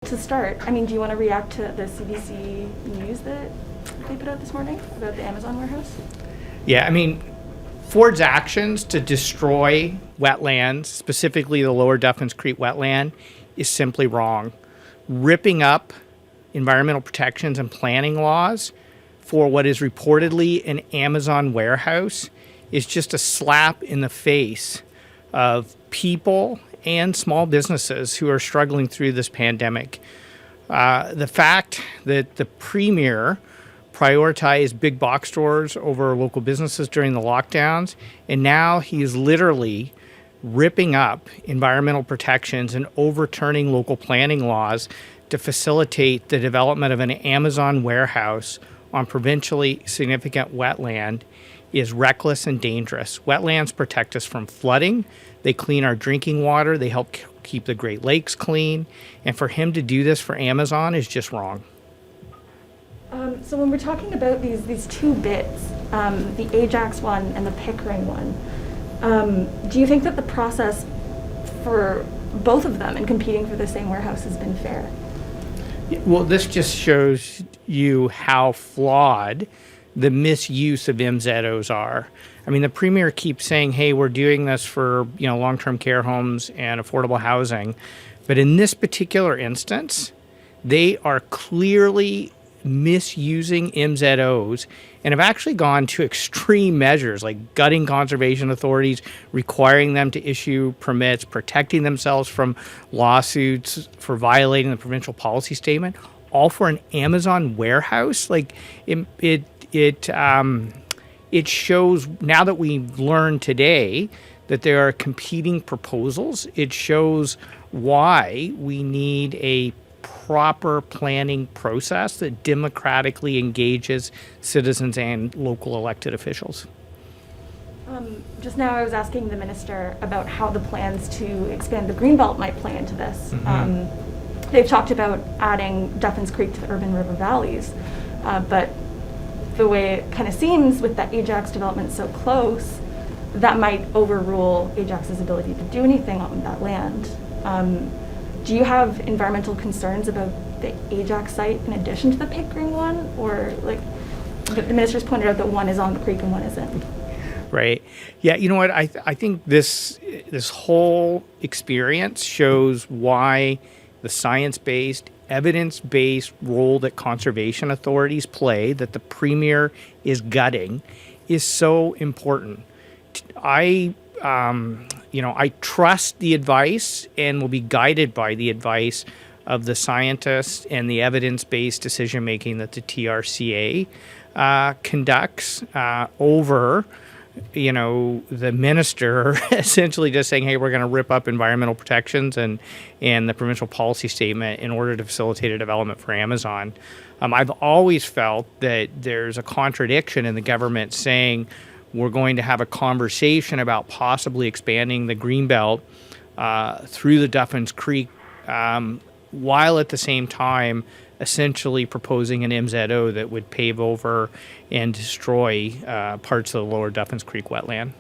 To start, I mean, do you want to react to the CBC news that they put out this morning about the Amazon warehouse? Yeah, I mean, Ford's actions to destroy wetlands, specifically the lower Duffins Creek wetland, is simply wrong. Ripping up environmental protections and planning laws for what is reportedly an Amazon warehouse is just a slap in the face of people and small businesses who are struggling through this pandemic. The fact that the premier prioritized big box stores over local businesses during the lockdowns, and now he's literally ripping up environmental protections and overturning local planning laws to facilitate the development of an Amazon warehouse on provincially significant wetland is reckless and dangerous. Wetlands protect us from flooding. They clean our drinking water. They help keep the Great Lakes clean. And for him to do this for Amazon is just wrong. So when we're talking about these two bits, the Ajax one and the Pickering one, do you think that the process for both of them in competing for the same warehouse has been fair? Well, this just shows you how flawed the misuse of MZOs are. I mean, the premier keeps saying, hey, we're doing this for, long-term care homes and affordable housing. But in this particular instance, they are clearly misusing MZOs and have actually gone to extreme measures like gutting conservation authorities, requiring them to issue permits, protecting themselves from lawsuits for violating the provincial policy statement, all for an Amazon warehouse. Like it shows, now that we've learned today that there are competing proposals, it shows why we need a proper planning process that democratically engages citizens and local elected officials. Just now I was asking the minister about how the plans to expand the Greenbelt might play into this. Mm-hmm. They've talked about adding Duffins Creek to the urban river valleys, but the way it kind of seems with that Ajax development so close, that might overrule Ajax's ability to do anything on that land. Do you have environmental concerns about the Ajax site in addition to the Pickering one? Or like the minister's pointed out that one is on the creek and one isn't. Right. Yeah, you know what? I think this whole experience shows why the science-based, evidence-based role that conservation authorities play, that the premier is gutting, is so important. I trust the advice and will be guided by the advice of the scientists and the evidence-based decision-making that the TRCA conducts over, the minister essentially just saying, hey, we're going to rip up environmental protections and the provincial policy statement in order to facilitate a development for Amazon. I've always felt that there's a contradiction in the government saying, we're going to have a conversation about possibly expanding the Greenbelt through the Duffins Creek, while at the same time essentially proposing an MZO that would pave over and destroy parts of the lower Duffins Creek wetland.